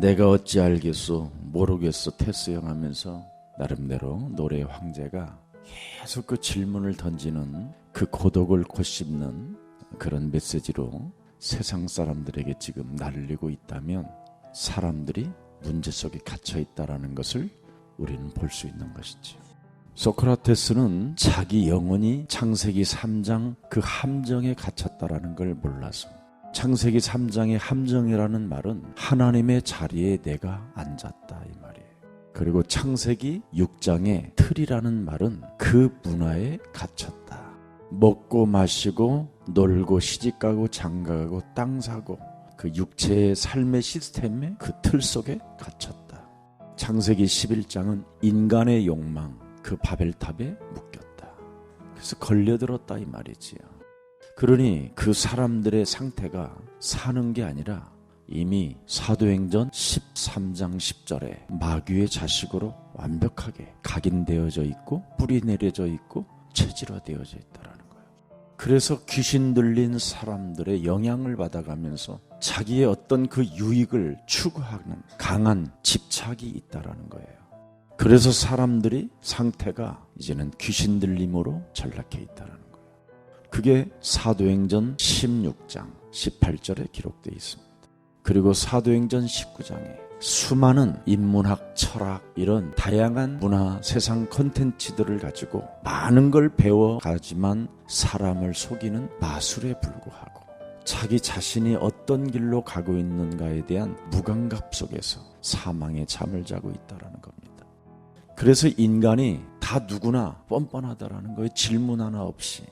내가 어찌 알겠소 모르겠소 테스형 하면서 나름대로 노래 황제가 계속 그 질문을 던지는 그 고독을 곱씹는 그런 메시지로 세상 사람들에게 지금 날리고 있다면 사람들이 문제 속에 갇혀 있다는 것을 우리는 볼 수 있는 것이죠. 소크라테스는 자기 영혼이 창세기 3장 그 함정에 갇혔다라는 걸 몰라서, 창세기 3장의 함정이라는 말은 하나님의 자리에 내가 앉았다 이 말이에요. 그리고 창세기 6장의 틀이라는 말은 그 문화에 갇혔다. 먹고 마시고 놀고 시집가고 장가가고 땅 사고 그 육체의 삶의 시스템의 그 틀 속에 갇혔다. 창세기 11장은 인간의 욕망 그 바벨탑에 묶였다. 그래서 걸려들었다 이 말이지요. 그러니 그 사람들의 상태가 사는 게 아니라 이미 사도행전 13장 10절에 마귀의 자식으로 완벽하게 각인되어져 있고 뿌리 내려져 있고 체질화되어져 있다라는 거예요. 그래서 귀신 들린 사람들의 영향을 받아가면서 자기의 어떤 그 유익을 추구하는 강한 집착이 있다라는 거예요. 그래서 사람들이 상태가 이제는 귀신 들림으로 전락해 있다라는 거예요. 그게 사도행전 16장 18절에 기록되어 있습니다. 그리고 사도행전 19장에 수많은 인문학, 철학 이런 다양한 문화, 세상 콘텐츠들을 가지고 많은 걸 배워가지만 사람을 속이는 마술에 불구하고 자기 자신이 어떤 길로 가고 있는가에 대한 무감각 속에서 사망의 잠을 자고 있다는 겁니다. 그래서 인간이 다 누구나 뻔뻔하다라는 거예요. 질문 하나 없이.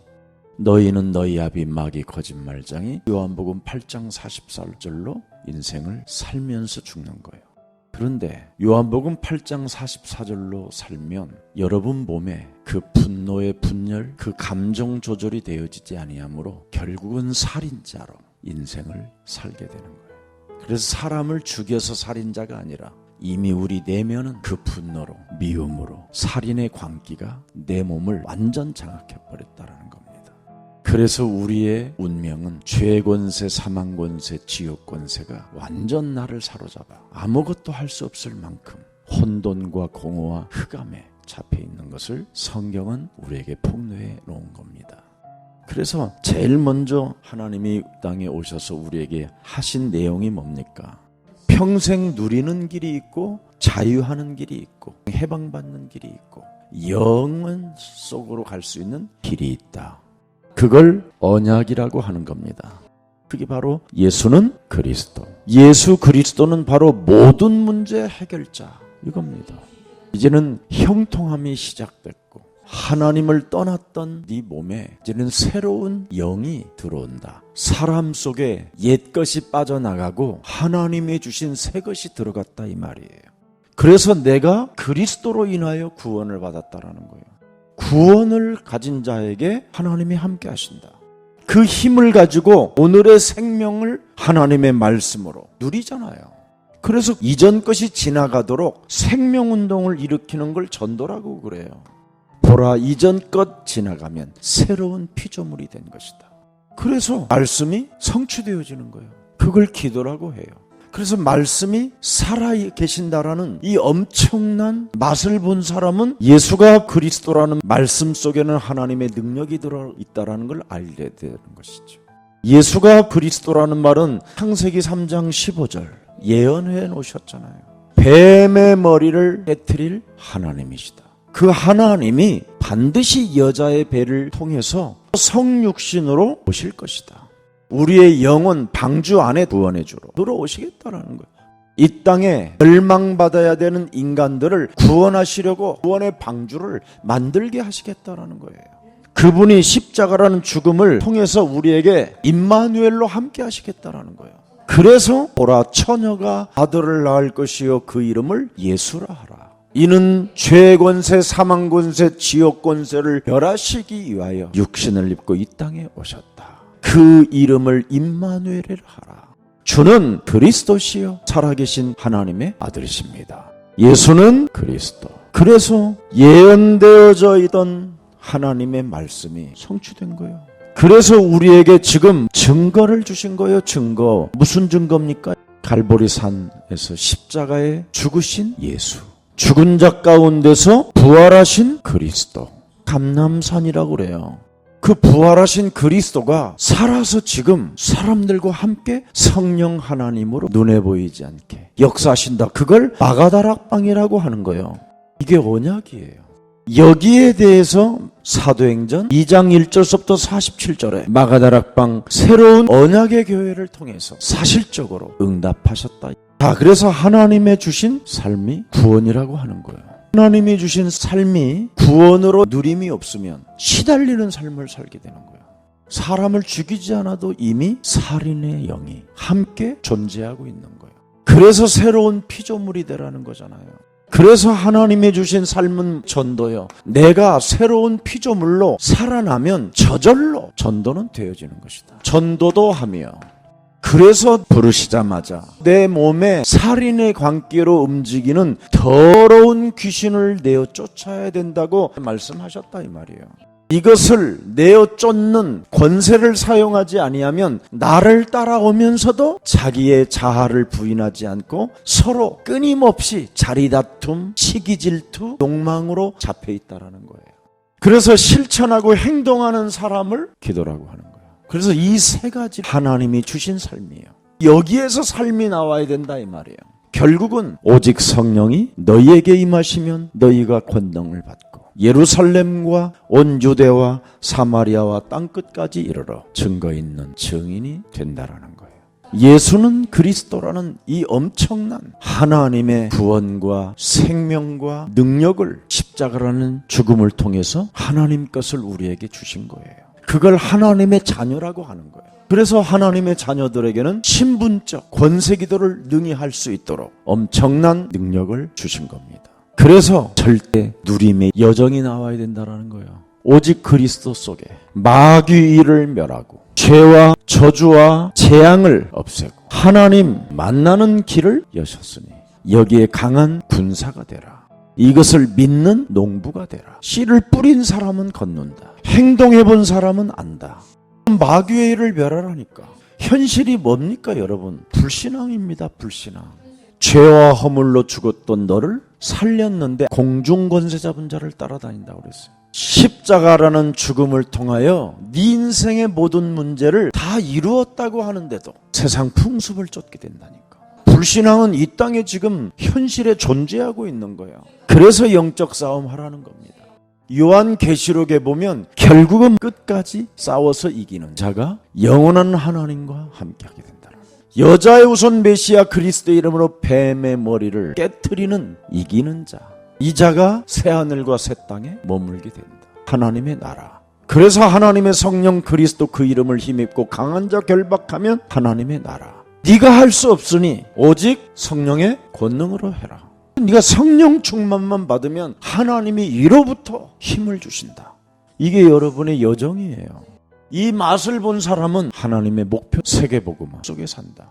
너희는 너희 아비 마귀 거짓말장이 요한복음 8장 44절로 인생을 살면서 죽는 거예요. 그런데 요한복음 8장 44절로 살면 여러분 몸에 그 분노의 분열, 그 감정 조절이 되어지지 아니하므로 결국은 살인자로 인생을 살게 되는 거예요. 그래서 사람을 죽여서 살인자가 아니라 이미 우리 내면은 그 분노로, 미움으로 살인의 광기가 내 몸을 완전 장악해버렸다는 겁니다. 그래서 우리의 운명은 죄 권세, 사망 권세, 지옥 권세가 완전 나를 사로잡아 아무것도 할 수 없을 만큼 혼돈과 공허와 흑암에 잡혀 있는 것을 성경은 우리에게 폭로해 놓은 겁니다. 그래서 제일 먼저 하나님이 땅에 오셔서 우리에게 하신 내용이 뭡니까? 평생 누리는 길이 있고 자유하는 길이 있고 해방받는 길이 있고 영원 속으로 갈 수 있는 길이 있다. 그걸 언약이라고 하는 겁니다. 그게 바로 예수는 그리스도. 예수 그리스도는 바로 모든 문제 해결자 이겁니다. 이제는 형통함이 시작됐고 하나님을 떠났던 네 몸에 이제는 새로운 영이 들어온다. 사람 속에 옛것이 빠져나가고 하나님이 주신 새것이 들어갔다 이 말이에요. 그래서 내가 그리스도로 인하여 구원을 받았다라는 거예요. 구원을 가진 자에게 하나님이 함께 하신다. 그 힘을 가지고 오늘의 생명을 하나님의 말씀으로 누리잖아요. 그래서 이전 것이 지나가도록 생명운동을 일으키는 걸 전도라고 그래요. 보라, 이전 것 지나가면 새로운 피조물이 된 것이다. 그래서 말씀이 성취되어지는 거예요. 그걸 기도라고 해요. 그래서 말씀이 살아 계신다라는 이 엄청난 맛을 본 사람은 예수가 그리스도라는 말씀 속에는 하나님의 능력이 들어있다는 걸 알게 되는 것이죠. 예수가 그리스도라는 말은 창세기 3장 15절 예언해 놓으셨잖아요. 뱀의 머리를 깨트릴 하나님이시다. 그 하나님이 반드시 여자의 배를 통해서 성육신으로 오실 것이다. 우리의 영혼 방주 안에 구원해 주러 들어오시겠다라는 거예요. 이 땅에 멸망받아야 되는 인간들을 구원하시려고 구원의 방주를 만들게 하시겠다라는 거예요. 그분이 십자가라는 죽음을 통해서 우리에게 임마누엘로 함께 하시겠다라는 거예요. 그래서 보라, 처녀가 아들을 낳을 것이요 그 이름을 예수라 하라. 이는 죄 권세, 사망 권세, 지옥 권세를 멸하시기 위하여 육신을 입고 이 땅에 오셨다. 그 이름을 임마누엘이라 하라. 주는 그리스도시요 살아계신 하나님의 아들이십니다. 예수는 그리스도. 그래서 예언되어져 있던 하나님의 말씀이 성취된 거예요. 그래서 우리에게 지금 증거를 주신 거예요. 증거. 무슨 증거입니까? 갈보리산에서 십자가에 죽으신 예수, 죽은 자 가운데서 부활하신 그리스도, 감람산이라고 그래요. 그 부활하신 그리스도가 살아서 지금 사람들과 함께 성령 하나님으로 눈에 보이지 않게 역사하신다. 그걸 마가다락방이라고 하는 거예요. 이게 언약이에요. 여기에 대해서 사도행전 2장 1절부터 47절에 마가다락방 새로운 언약의 교회를 통해서 사실적으로 응답하셨다. 자, 그래서 하나님의 주신 삶이 구원이라고 하는 거예요. 하나님이 주신 삶이 구원으로 누림이 없으면 시달리는 삶을 살게 되는 거예요. 사람을 죽이지 않아도 이미 살인의 영이 함께 존재하고 있는 거예요. 그래서 새로운 피조물이 되라는 거잖아요. 그래서 하나님이 주신 삶은 전도요. 내가 새로운 피조물로 살아나면 저절로 전도는 되어지는 것이다. 전도도 하며, 그래서 부르시자마자 내 몸에 살인의 광기로 움직이는 더러운 귀신을 내어 쫓아야 된다고 말씀하셨다 이 말이에요. 이것을 내어 쫓는 권세를 사용하지 아니하면 나를 따라오면서도 자기의 자아를 부인하지 않고 서로 끊임없이 자리다툼, 시기질투, 욕망으로 잡혀 있다라는 거예요. 그래서 실천하고 행동하는 사람을 기도라고 하는 거예요. 그래서 이 세 가지 하나님이 주신 삶이에요. 여기에서 삶이 나와야 된다 이 말이에요. 결국은 오직 성령이 너희에게 임하시면 너희가 권능을 받고 예루살렘과 온 유대와 사마리아와 땅끝까지 이르러 증거 있는 증인이 된다라는 거예요. 예수는 그리스도라는 이 엄청난 하나님의 구원과 생명과 능력을 십자가라는 죽음을 통해서 하나님 것을 우리에게 주신 거예요. 그걸 하나님의 자녀라고 하는 거예요. 그래서 하나님의 자녀들에게는 신분적 권세기도를 능히 할 수 있도록 엄청난 능력을 주신 겁니다. 그래서 절대 누림의 여정이 나와야 된다는 거예요. 오직 그리스도 속에 마귀를 멸하고 죄와 저주와 재앙을 없애고 하나님 만나는 길을 여셨으니 여기에 강한 군사가 되라. 이것을 믿는 농부가 되라. 씨를 뿌린 사람은 걷는다. 행동해 본 사람은 안다. 마귀의 일을 멸하라니까. 현실이 뭡니까 여러분? 불신앙입니다. 불신앙. 죄와 허물로 죽었던 너를 살렸는데 공중권세 잡은 자를 따라다닌다고 그랬어요. 십자가라는 죽음을 통하여 네 인생의 모든 문제를 다 이루었다고 하는데도 세상 풍습을 쫓게 된다니까. 불신앙은 이 땅에 지금 현실에 존재하고 있는 거예요. 그래서 영적 싸움 하라는 겁니다. 요한계시록에 보면 결국은 끝까지 싸워서 이기는 자가 영원한 하나님과 함께하게 된다. 여자의 우선 메시아 그리스도의 이름으로 뱀의 머리를 깨트리는 이기는 자, 이 자가 새하늘과 새 땅에 머물게 된다. 하나님의 나라. 그래서 하나님의 성령 그리스도 그 이름을 힘입고 강한 자 결박하면 하나님의 나라. 네가 할 수 없으니 오직 성령의 권능으로 해라. 네가 성령 충만만 받으면 하나님이 이로부터 힘을 주신다. 이게 여러분의 여정이에요. 이 맛을 본 사람은 하나님의 목표 세계복음화 속에 산다.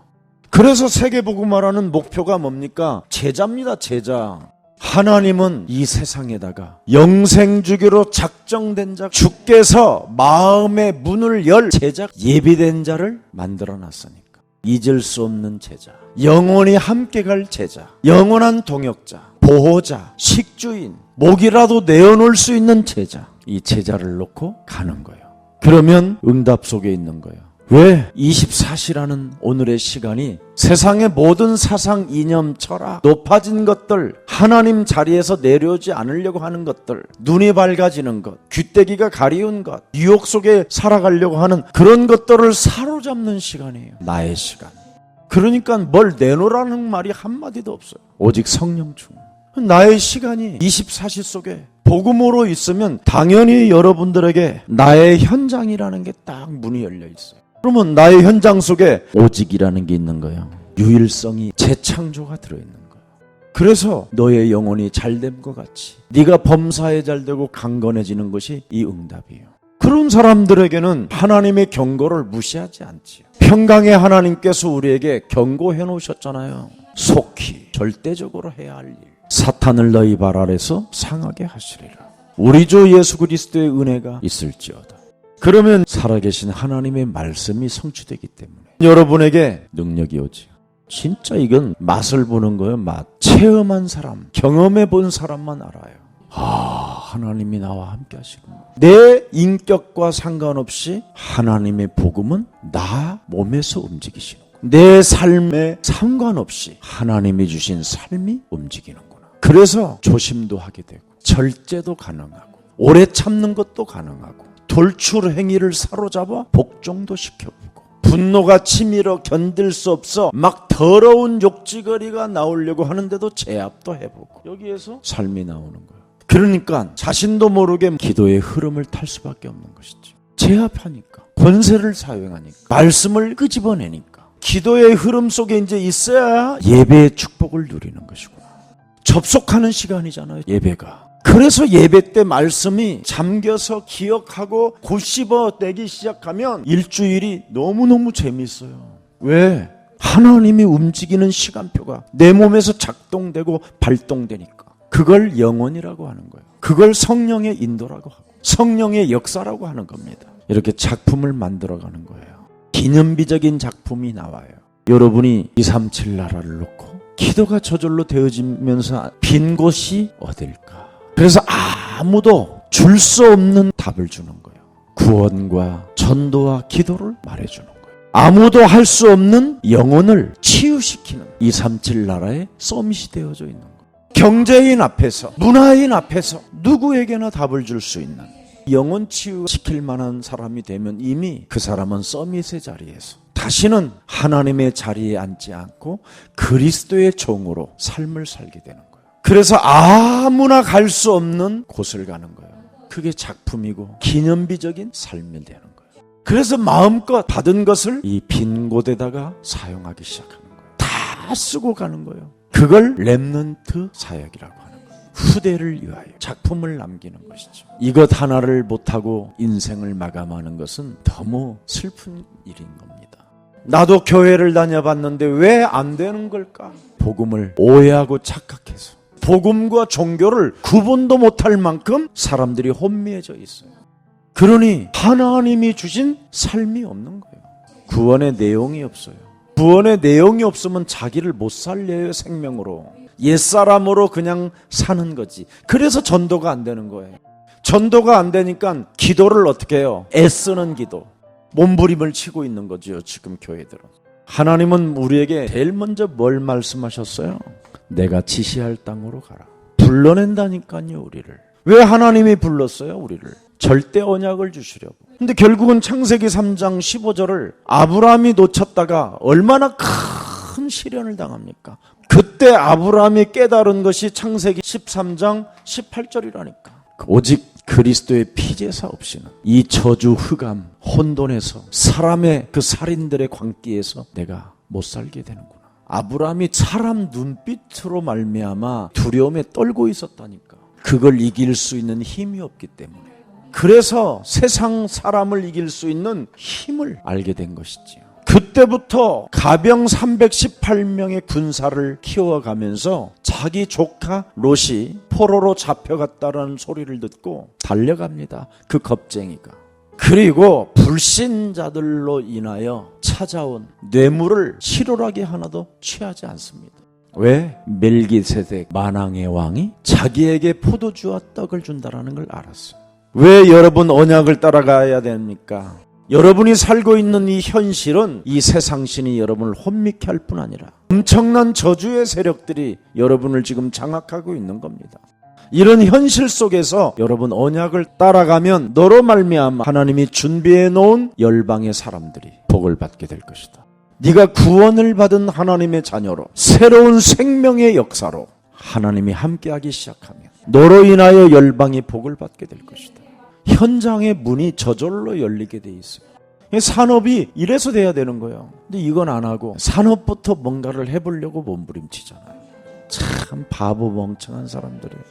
그래서 세계복음화라는 목표가 뭡니까? 제자입니다. 제자. 하나님은 이 세상에다가 영생주기로 작정된 자, 주께서 마음의 문을 열 제자, 예비된 자를 만들어 놨으니까 잊을 수 없는 제자, 영원히 함께 갈 제자, 영원한 동역자, 보호자, 식주인, 목이라도 내어놓을 수 있는 제자, 이 제자를 놓고 가는 거예요. 그러면 응답 속에 있는 거예요. 왜 24시라는 오늘의 시간이 세상의 모든 사상, 이념, 철학, 높아진 것들, 하나님 자리에서 내려오지 않으려고 하는 것들, 눈이 밝아지는 것, 귀때기가 가리운 것, 유혹 속에 살아가려고 하는 그런 것들을 사로잡는 시간이에요. 나의 시간. 그러니까 뭘 내놓으라는 말이 한마디도 없어요. 오직 성령 충만. 나의 시간이 24시 속에 복음으로 있으면 당연히 여러분들에게 나의 현장이라는 게 딱 문이 열려 있어요. 그러면 나의 현장 속에 오직이라는 게 있는 거예요. 유일성이 재창조가 들어있는 거예요. 그래서 너의 영혼이 잘된 것 같이 네가 범사에 잘되고 강건해지는 것이 이 응답이에요. 그런 사람들에게는 하나님의 경고를 무시하지 않지요. 평강의 하나님께서 우리에게 경고해 놓으셨잖아요. 속히 절대적으로 해야 할 일, 사탄을 너희 발 아래서 상하게 하시리라. 우리 주 예수 그리스도의 은혜가 있을지어다. 그러면 살아계신 하나님의 말씀이 성취되기 때문에 여러분에게 능력이 오지. 진짜 이건 맛을 보는 거예요. 맛. 체험한 사람, 경험해 본 사람만 알아요. 하나님이 나와 함께 하시구나. 내 인격과 상관없이 하나님의 복음은 나 몸에서 움직이시는 거예요. 내 삶에 상관없이 하나님이 주신 삶이 움직이는구나. 그래서 조심도 하게 되고 절제도 가능하고 오래 참는 것도 가능하고 돌출 행위를 사로잡아 복종도 시켜보고 분노가 치밀어 견딜 수 없어 막 더러운 욕지거리가 나오려고 하는데도 제압도 해보고 여기에서 삶이 나오는 거예요. 그러니까 자신도 모르게 기도의 흐름을 탈 수밖에 없는 것이죠. 제압하니까, 권세를 사용하니까, 말씀을 끄집어내니까 기도의 흐름 속에 이제 있어야 예배의 축복을 누리는 것이구나. 접속하는 시간이잖아요, 예배가. 그래서 예배 때 말씀이 잠겨서 기억하고 곱씹어내기 시작하면 일주일이 너무너무 재밌어요. 왜? 하나님이 움직이는 시간표가 내 몸에서 작동되고 발동되니까. 그걸 영혼이라고 하는 거예요. 그걸 성령의 인도라고 하고 성령의 역사라고 하는 겁니다. 이렇게 작품을 만들어가는 거예요. 기념비적인 작품이 나와요. 여러분이 237 나라를 놓고 기도가 저절로 되어지면서 빈 곳이 어딜까? 그래서 아무도 줄 수 없는 답을 주는 거예요. 구원과 전도와 기도를 말해주는 거예요. 아무도 할 수 없는 영혼을 치유시키는 237 나라의 서밋이 되어져 있는 거예요. 경제인 앞에서, 문화인 앞에서 누구에게나 답을 줄 수 있는 영혼 치유시킬 만한 사람이 되면 이미 그 사람은 서밋의 자리에서 다시는 하나님의 자리에 앉지 않고 그리스도의 종으로 삶을 살게 되는 거예요. 그래서 아무나 갈 수 없는 곳을 가는 거예요. 그게 작품이고 기념비적인 삶이 되는 거예요. 그래서 마음껏 받은 것을 이 빈 곳에다가 사용하기 시작하는 거예요. 다 쓰고 가는 거예요. 그걸 렘넌트 사역이라고 하는 거예요. 후대를 위하여 작품을 남기는 것이죠. 이것 하나를 못하고 인생을 마감하는 것은 너무 슬픈 일인 겁니다. 나도 교회를 다녀봤는데 왜 안 되는 걸까? 복음을 오해하고 착각해서 복음과 종교를 구분도 못할 만큼 사람들이 혼미해져 있어요. 그러니 하나님이 주신 삶이 없는 거예요. 구원의 내용이 없어요. 구원의 내용이 없으면 자기를 못 살려요. 생명으로 옛사람으로 그냥 사는 거지. 그래서 전도가 안 되는 거예요. 전도가 안 되니까 기도를 어떻게 해요? 애쓰는 기도, 몸부림을 치고 있는 거죠. 지금 교회들은. 하나님은 우리에게 제일 먼저 뭘 말씀하셨어요? 내가 지시할 땅으로 가라. 불러낸다니까요. 우리를. 왜 하나님이 불렀어요? 우리를 절대 언약을 주시려고. 근데 결국은 창세기 3장 15절을 아브라함이 놓쳤다가 얼마나 큰 시련을 당합니까? 그때 아브라함이 깨달은 것이 창세기 13장 18절이라니까. 오직 그리스도의 피제사 없이는 이 저주 흑암 혼돈에서 사람의 그 살인들의 광기에서 내가 못 살게 되는구나. 아브라함이 사람 눈빛으로 말미암아 두려움에 떨고 있었다니까. 그걸 이길 수 있는 힘이 없기 때문에. 그래서 세상 사람을 이길 수 있는 힘을 알게 된 것이지요. 그때부터 가병 318명의 군사를 키워가면서 자기 조카 롯이 포로로 잡혀갔다는 소리를 듣고 달려갑니다. 그 겁쟁이가. 그리고 불신자들로 인하여 찾아온 뇌물을 치졸하게 하나도 취하지 않습니다. 왜? 멜기세덱 만왕의 왕이 자기에게 포도주와 떡을 준다라는 걸 알았어요. 왜 여러분 언약을 따라가야 됩니까? 여러분이 살고 있는 이 현실은 이 세상신이 여러분을 혼미케 할 뿐 아니라 엄청난 저주의 세력들이 여러분을 지금 장악하고 있는 겁니다. 이런 현실 속에서 여러분 언약을 따라가면 너로 말미암아 하나님이 준비해 놓은 열방의 사람들이 복을 받게 될 것이다. 네가 구원을 받은 하나님의 자녀로 새로운 생명의 역사로 하나님이 함께하기 시작하면 너로 인하여 열방이 복을 받게 될 것이다. 현장의 문이 저절로 열리게 돼 있어요. 산업이 이래서 돼야 되는 거예요. 근데 이건 안 하고 산업부터 뭔가를 해보려고 몸부림치잖아요. 참 바보 멍청한 사람들이에요.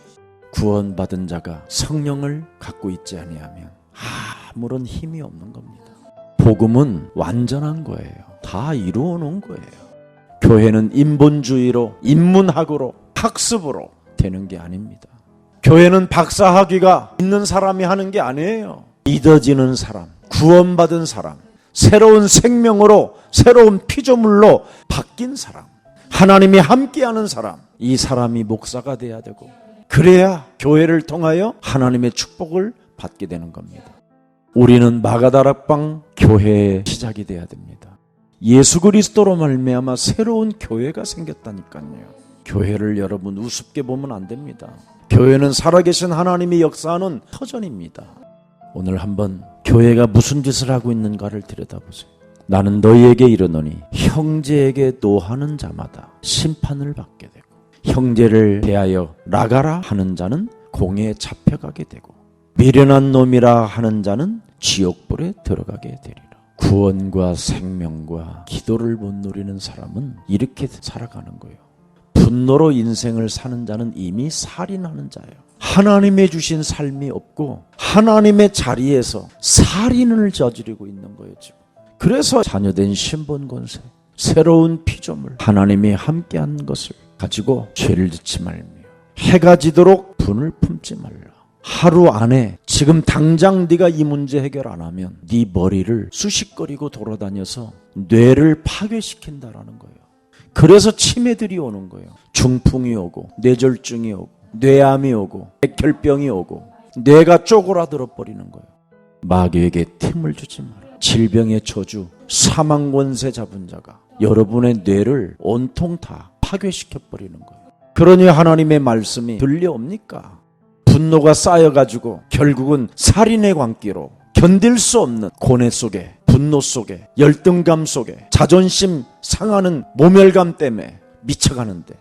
구원받은 자가 성령을 갖고 있지 아니하면 아무런 힘이 없는 겁니다. 복음은 완전한 거예요. 다 이루어 놓은 거예요. 교회는 인본주의로 인문학으로 학습으로 되는 게 아닙니다. 교회는 박사학위가 있는 사람이 하는 게 아니에요. 믿어지는 사람, 구원받은 사람, 새로운 생명으로, 새로운 피조물로 바뀐 사람, 하나님이 함께하는 사람, 이 사람이 목사가 돼야 되고, 그래야 교회를 통하여 하나님의 축복을 받게 되는 겁니다. 우리는 마가다락방 교회의 시작이 돼야 됩니다. 예수 그리스도로 말미암아 새로운 교회가 생겼다니까요. 교회를 여러분 우습게 보면 안 됩니다. 교회는 살아계신 하나님이 역사하는 터전입니다. 오늘 한번 교회가 무슨 짓을 하고 있는가를 들여다보세요. 나는 너희에게 이르노니 형제에게 노하는 자마다 심판을 받게 되고, 형제를 대하여 나가라 하는 자는 공에 잡혀가게 되고, 미련한 놈이라 하는 자는 지옥불에 들어가게 되리라. 구원과 생명과 기도를 못 누리는 사람은 이렇게 살아가는 거예요. 분노로 인생을 사는 자는 이미 살인하는 자예요. 하나님의 주신 삶이 없고 하나님의 자리에서 살인을 저지르고 있는 거예요 지금. 그래서 자녀된 신본권세, 새로운 피조물, 하나님이 함께한 것을 가지고 죄를 짓지 말며 해가 지도록 분을 품지 말라. 하루 안에 지금 당장 네가 이 문제 해결 안 하면 네 머리를 쑤식거리고 돌아다녀서 뇌를 파괴시킨다라는 거예요. 그래서 치매들이 오는 거예요. 중풍이 오고 뇌졸중이 오고 뇌암이 오고 백혈병이 오고 뇌가 쪼그라들어 버리는 거예요. 마귀에게 틈을 주지 마라. 질병의 저주, 사망 권세 잡은 자가 여러분의 뇌를 온통 다 파괴시켜 버리는 거예요. 그러니 하나님의 말씀이 들려옵니까? 분노가 쌓여가지고 결국은 살인의 광기로 견딜 수 없는 고뇌 속에, 분노 속에, 열등감 속에, 자존심 상하는 모멸감 때문에 미쳐가는데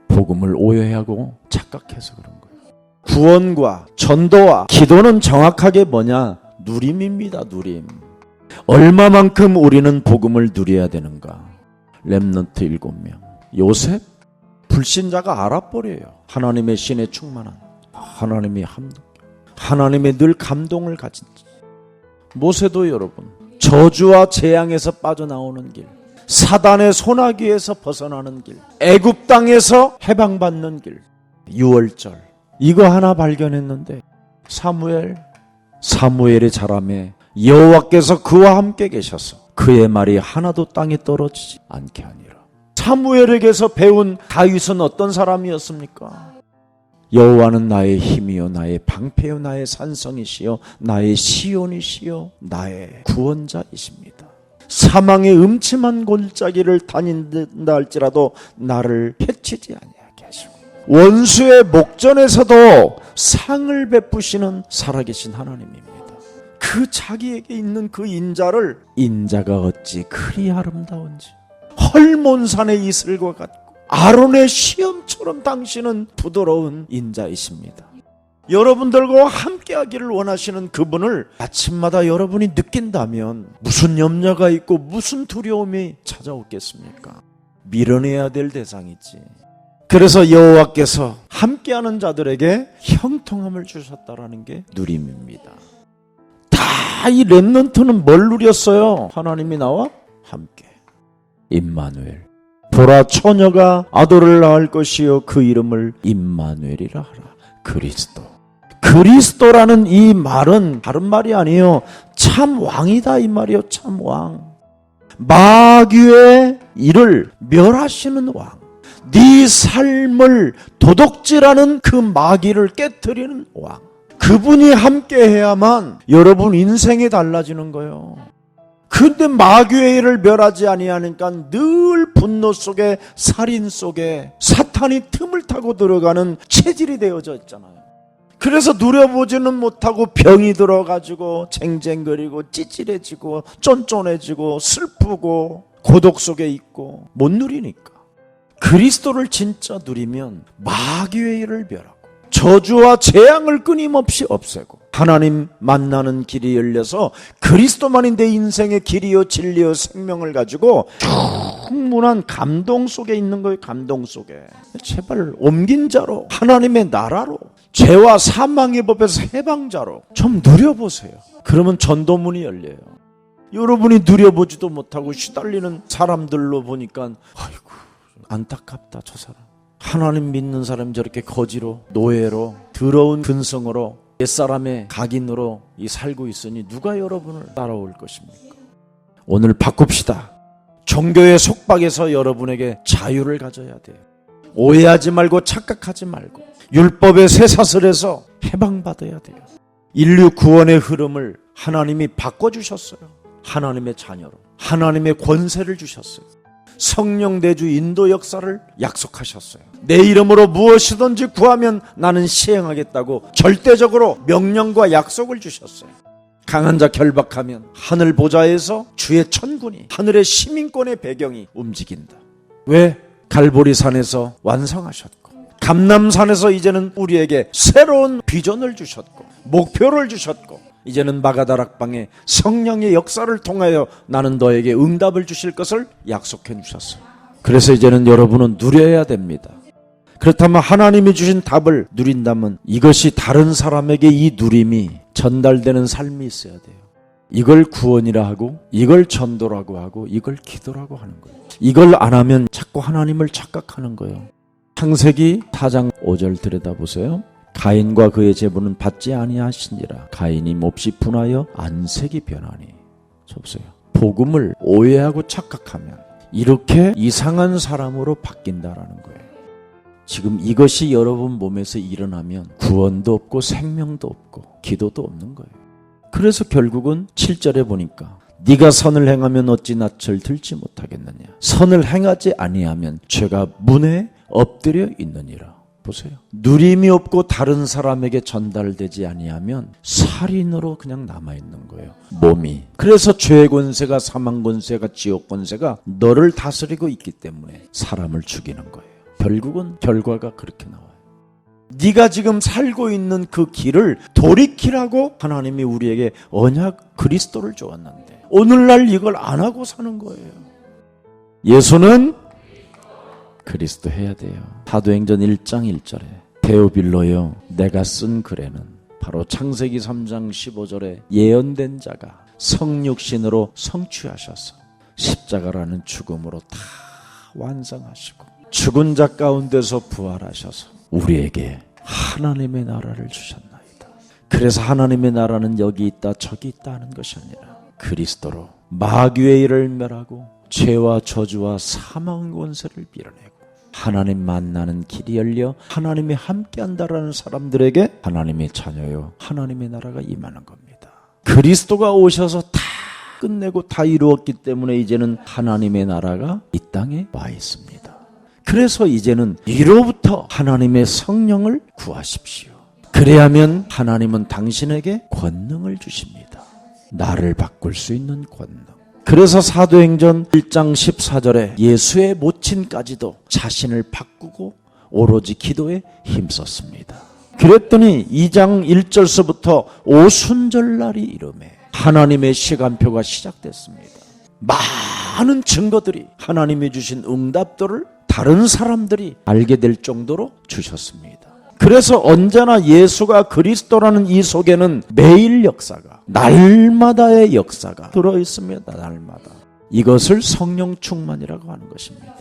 복음을 오해하고 착각해서 그런 거예요. 구원과 전도와 기도는 정확하게 뭐냐? 누림입니다. 누림. 얼마만큼 우리는 복음을 누려야 되는가? 렘넌트 7명. 요셉? 불신자가 알아버려요. 하나님의 신에 충만한, 하나님의 함께, 하나님의 늘 감동을 가진. 모세도 여러분, 저주와 재앙에서 빠져나오는 길, 사단의 소나기에서 벗어나는 길, 애굽 땅에서 해방받는 길, 6월절 이거 하나 발견했는데 사무엘의 자람에 여호와께서 그와 함께 계셔서 그의 말이 하나도 땅에 떨어지지 않게 하니라. 사무엘에게서 배운 다윗은 어떤 사람이었습니까? 여호와는 나의 힘이요 나의 방패요 나의 산성이시요 나의 시온이시요 나의 구원자이십니다. 사망의 음침한 골짜기를 다닌다 할지라도 나를 해치지 아니하게 하시고 원수의 목전에서도 상을 베푸시는 살아계신 하나님입니다. 그 자기에게 있는 그 인자를, 인자가 어찌 그리 아름다운지, 헐몬산의 이슬과 같고 아론의 시험처럼 당신은 부드러운 인자이십니다. 여러분들과 함께하기를 원하시는 그분을 아침마다 여러분이 느낀다면 무슨 염려가 있고 무슨 두려움이 찾아오겠습니까? 밀어내야 될 대상이지. 그래서 여호와께서 함께하는 자들에게 형통함을 주셨다라는 게 누림입니다. 다 이 렘넌트는 뭘 누렸어요? 하나님이 나와 함께. 임마누엘. 보라 처녀가 아들을 낳을 것이요 그 이름을 임마누엘이라 하라. 그리스도. 그리스도라는 이 말은 다른 말이 아니에요. 참 왕이다 이 말이에요. 참 왕. 마귀의 일을 멸하시는 왕. 네 삶을 도둑질하는 그 마귀를 깨트리는 왕. 그분이 함께해야만 여러분 인생이 달라지는 거예요. 근데 마귀의 일을 멸하지 아니하니까 늘 분노 속에, 살인 속에 사탄이 틈을 타고 들어가는 체질이 되어져 있잖아요. 그래서 누려보지는 못하고 병이 들어가지고 쟁쟁거리고 찌질해지고 쫀쫀해지고 슬프고 고독 속에 있고 못 누리니까. 그리스도를 진짜 누리면 마귀의 일을 멸하고 저주와 재앙을 끊임없이 없애고 하나님 만나는 길이 열려서 그리스도만이 내 인생의 길이요 진리요 생명을 가지고 충분한 감동 속에 있는 거예요. 감동 속에. 제발 옮긴 자로, 하나님의 나라로, 죄와 사망의 법에서 해방자로 좀 누려보세요. 그러면 전도문이 열려요. 여러분이 누려보지도 못하고 시달리는 사람들로 보니까 아이고 안타깝다. 저 사람 하나님 믿는 사람이 저렇게 거지로, 노예로, 더러운 근성으로, 옛사람의 각인으로 살고 있으니 누가 여러분을 따라올 것입니까? 오늘 바꿉시다. 종교의 속박에서 여러분에게 자유를 가져야 돼요. 오해하지 말고 착각하지 말고 율법의 쇠사슬에서 해방받아야 돼요. 인류 구원의 흐름을 하나님이 바꿔주셨어요. 하나님의 자녀로 하나님의 권세를 주셨어요. 성령 내주 인도 역사를 약속하셨어요. 내 이름으로 무엇이든지 구하면 나는 시행하겠다고 절대적으로 명령과 약속을 주셨어요. 강한 자 결박하면 하늘 보좌에서 주의 천군이, 하늘의 시민권의 배경이 움직인다. 왜? 갈보리산에서 완성하셨고, 감람산에서 이제는 우리에게 새로운 비전을 주셨고, 목표를 주셨고, 이제는 마가다락방에 성령의 역사를 통하여 나는 너에게 응답을 주실 것을 약속해 주셨어요. 그래서 이제는 여러분은 누려야 됩니다. 그렇다면 하나님이 주신 답을 누린다면 이것이 다른 사람에게 이 누림이 전달되는 삶이 있어야 돼요. 이걸 구원이라 하고, 이걸 전도라고 하고, 이걸 기도라고 하는 거예요. 이걸 안 하면 자꾸 하나님을 착각하는 거예요. 창세기 4장 5절 들여다보세요. 가인과 그의 제부는 받지 아니하시니라. 가인이 몹시 분하여 안색이 변하니. 보세요. 복음을 오해하고 착각하면 이렇게 이상한 사람으로 바뀐다라는 거예요. 지금 이것이 여러분 몸에서 일어나면 구원도 없고 생명도 없고 기도도 없는 거예요. 그래서 결국은 7절에 보니까 네가 선을 행하면 어찌 낯을 들지 못하겠느냐. 선을 행하지 아니하면 죄가 문에 엎드려 있느니라. 보세요. 누림이 없고 다른 사람에게 전달되지 아니하면 살인으로 그냥 남아있는 거예요. 몸이. 그래서 죄의 권세가, 사망 권세가, 지옥 권세가 너를 다스리고 있기 때문에 사람을 죽이는 거예요. 결국은 결과가 그렇게 나와요. 네가 지금 살고 있는 그 길을 돌이키라고 하나님이 우리에게 언약 그리스도를 주었는데 오늘날 이걸 안 하고 사는 거예요. 예수는 그리스도 해야 돼요. 사도행전 1장 1절에 데오빌로여 내가 쓴 글에는 바로 창세기 3장 15절에 예언된 자가 성육신으로 성취하셔서 십자가라는 죽음으로 다 완성하시고 죽은 자 가운데서 부활하셔서 우리에게 하나님의 나라를 주셨나이다. 그래서 하나님의 나라는 여기 있다 저기 있다 하는 것이 아니라 그리스도로 마귀의 일을 멸하고 죄와 저주와 사망 권세를 밀어내고 하나님 만나는 길이 열려 하나님이 함께한다라는 사람들에게 하나님의 자녀요 하나님의 나라가 임하는 겁니다. 그리스도가 오셔서 다 끝내고 다 이루었기 때문에 이제는 하나님의 나라가 이 땅에 와 있습니다. 그래서 이제는 이로부터 하나님의 성령을 구하십시오. 그래야면 하나님은 당신에게 권능을 주십니다. 나를 바꿀 수 있는 권능. 그래서 사도행전 1장 14절에 예수의 모친까지도 자신을 바꾸고 오로지 기도에 힘썼습니다. 그랬더니 2장 1절서부터 오순절날이 이르매 하나님의 시간표가 시작됐습니다. 많은 증거들이 하나님이 주신 응답들을 다른 사람들이 알게 될 정도로 주셨습니다. 그래서 언제나 예수가 그리스도라는 이 속에는 매일 역사가, 날마다의 역사가 들어있습니다. 날마다. 이것을 성령 충만이라고 하는 것입니다.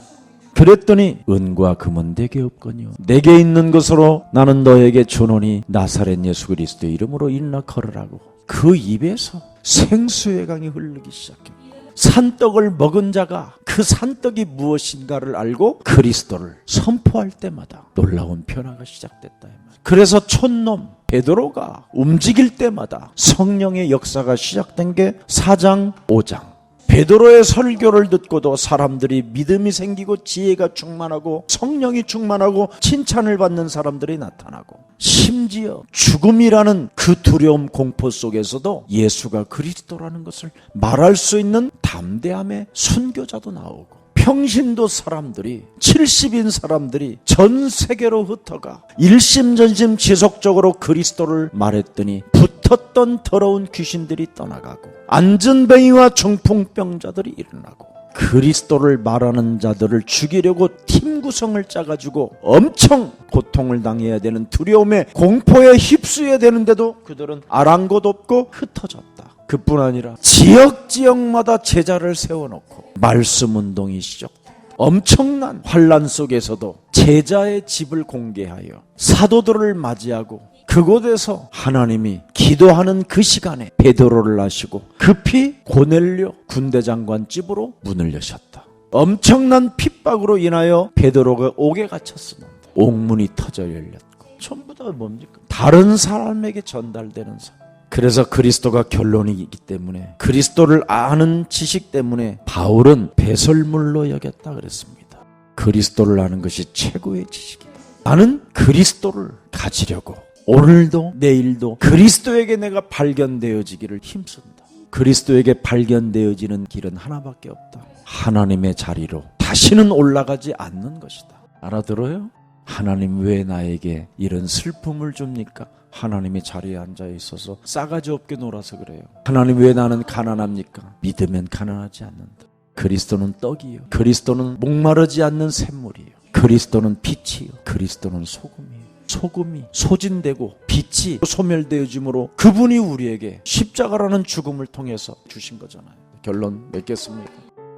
그랬더니 은과 금은 내게 없거니와 내게 있는 것으로 나는 너에게 주노니 나사렛 예수 그리스도의 이름으로 일어나 걸으라고. 그 입에서 생수의 강이 흐르기 시작했고 산떡을 먹은 자가 그 산떡이 무엇인가를 알고 그리스도를 선포할 때마다 놀라운 변화가 시작됐다. 그래서 촌놈 베드로가 움직일 때마다 성령의 역사가 시작된 게 4장 5장. 베드로의 설교를 듣고도 사람들이 믿음이 생기고 지혜가 충만하고 성령이 충만하고 칭찬을 받는 사람들이 나타나고 심지어 죽음이라는 그 두려움 공포 속에서도 예수가 그리스도라는 것을 말할 수 있는 담대함의 순교자도 나오고 평신도 사람들이 70인 사람들이 전 세계로 흩어가 일심전심 지속적으로 그리스도를 말했더니 붙었던 더러운 귀신들이 떠나가고 안전뱅이와 중풍병자들이 일어나고 그리스도를 말하는 자들을 죽이려고 팀 구성을 짜가지고 엄청 고통을 당해야 되는 두려움에 공포에 휩쓰여야 되는데도 그들은 아랑곳 없고 흩어졌다. 그뿐 아니라 지역마다 제자를 세워놓고 말씀 운동이 시작됐다. 엄청난 환란 속에서도 제자의 집을 공개하여 사도들을 맞이하고 그곳에서 하나님이 기도하는 그 시간에 베드로를 하시고 급히 고넬료 군대 장관 집으로 문을 여셨다. 엄청난 핍박으로 인하여 베드로가 옥에 갇혔습니다. 옥문이 터져 열렸고 전부 다 뭡니까? 다른 사람에게 전달되는 삶. 그래서 그리스도가 결론이기 때문에, 그리스도를 아는 지식 때문에 바울은 배설물로 여겼다 그랬습니다. 그리스도를 아는 것이 최고의 지식이다. 나는 그리스도를 가지려고 오늘도 내일도 그리스도에게 내가 발견되어지기를 힘쓴다. 그리스도에게 발견되어지는 길은 하나밖에 없다. 하나님의 자리로 다시는 올라가지 않는 것이다. 알아들어요? 하나님 왜 나에게 이런 슬픔을 줍니까? 하나님의 자리에 앉아 있어서 싸가지 없게 놀아서 그래요. 하나님 왜 나는 가난합니까? 믿으면 가난하지 않는다. 그리스도는 떡이요, 그리스도는 목마르지 않는 샘물이요, 그리스도는 빛이요, 그리스도는 소금이요. 소금이 소진되고 빛이 소멸되어짐으로 그분이 우리에게 십자가라는 죽음을 통해서 주신 거잖아요. 결론 맺겠습니다.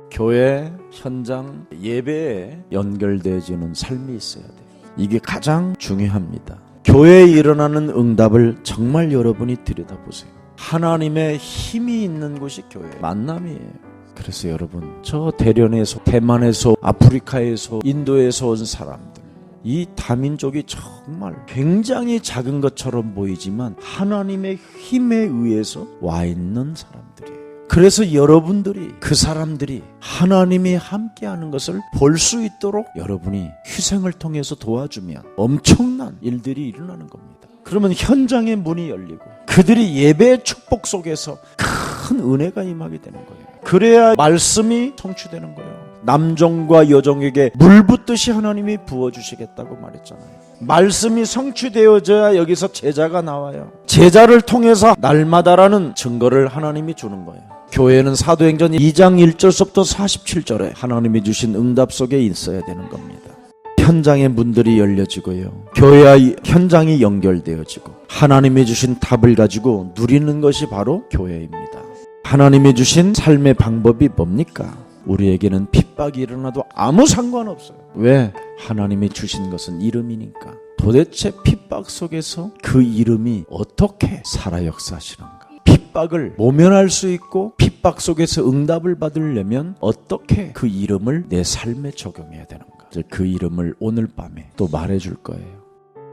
교회, 현장, 예배에 연결되어지는 삶이 있어야 돼요. 이게 가장 중요합니다. 교회에 일어나는 응답을 정말 여러분이 들여다보세요. 하나님의 힘이 있는 곳이 교회, 만남이에요. 그래서 여러분, 저 대련에서, 대만에서, 아프리카에서, 인도에서 온 사람들, 이 다민족이 정말 굉장히 작은 것처럼 보이지만 하나님의 힘에 의해서 와 있는 사람들이에요. 그래서 여러분들이, 그 사람들이 하나님이 함께하는 것을 볼 수 있도록 여러분이 희생을 통해서 도와주면 엄청난 일들이 일어나는 겁니다. 그러면 현장의 문이 열리고 그들이 예배의 축복 속에서 큰 은혜가 임하게 되는 거예요. 그래야 말씀이 성취되는 거예요. 남종과 여종에게 물 붓듯이 하나님이 부어주시겠다고 말했잖아요. 말씀이 성취되어져야 여기서 제자가 나와요. 제자를 통해서 날마다라는 증거를 하나님이 주는 거예요. 교회는 사도행전 2장 1절부터 47절에 하나님이 주신 응답 속에 있어야 되는 겁니다. 현장의 문들이 열려지고요, 교회와 현장이 연결되어지고 하나님이 주신 답을 가지고 누리는 것이 바로 교회입니다. 하나님이 주신 삶의 방법이 뭡니까? 우리에게는 핍박이 일어나도 아무 상관없어요. 왜? 하나님이 주신 것은 이름이니까. 도대체 핍박 속에서 그 이름이 어떻게 살아 역사하시는가? 핍박을 모면할 수 있고 핍박 속에서 응답을 받으려면 어떻게 그 이름을 내 삶에 적용해야 되는가? 그 이름을 오늘 밤에 또 말해줄 거예요.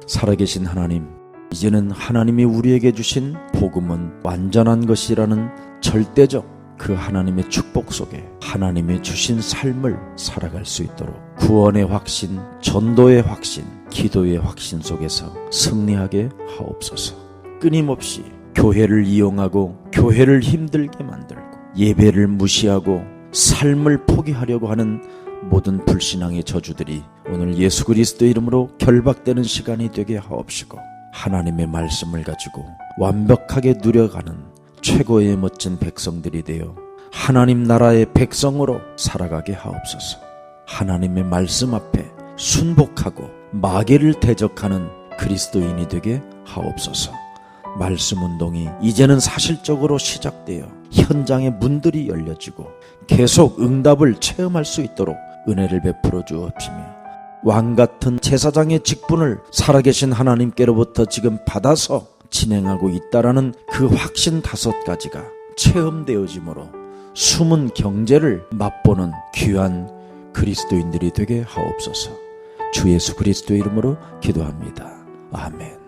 살아계신 하나님, 이제는 하나님이 우리에게 주신 복음은 완전한 것이라는 절대적 그 하나님의 축복 속에 하나님의 주신 삶을 살아갈 수 있도록 구원의 확신, 전도의 확신, 기도의 확신 속에서 승리하게 하옵소서. 끊임없이 교회를 이용하고 교회를 힘들게 만들고 예배를 무시하고 삶을 포기하려고 하는 모든 불신앙의 저주들이 오늘 예수 그리스도의 이름으로 결박되는 시간이 되게 하옵시고, 하나님의 말씀을 가지고 완벽하게 누려가는 최고의 멋진 백성들이 되어 하나님 나라의 백성으로 살아가게 하옵소서. 하나님의 말씀 앞에 순복하고 마귀를 대적하는 그리스도인이 되게 하옵소서. 말씀 운동이 이제는 사실적으로 시작되어 현장의 문들이 열려지고 계속 응답을 체험할 수 있도록 은혜를 베풀어 주옵시며, 왕같은 제사장의 직분을 살아계신 하나님께로부터 지금 받아서 진행하고 있다라는 그 확신 5가지가 체험되어짐으로 숨은 경제를 맛보는 귀한 그리스도인들이 되게 하옵소서. 주 예수 그리스도의 이름으로 기도합니다. 아멘.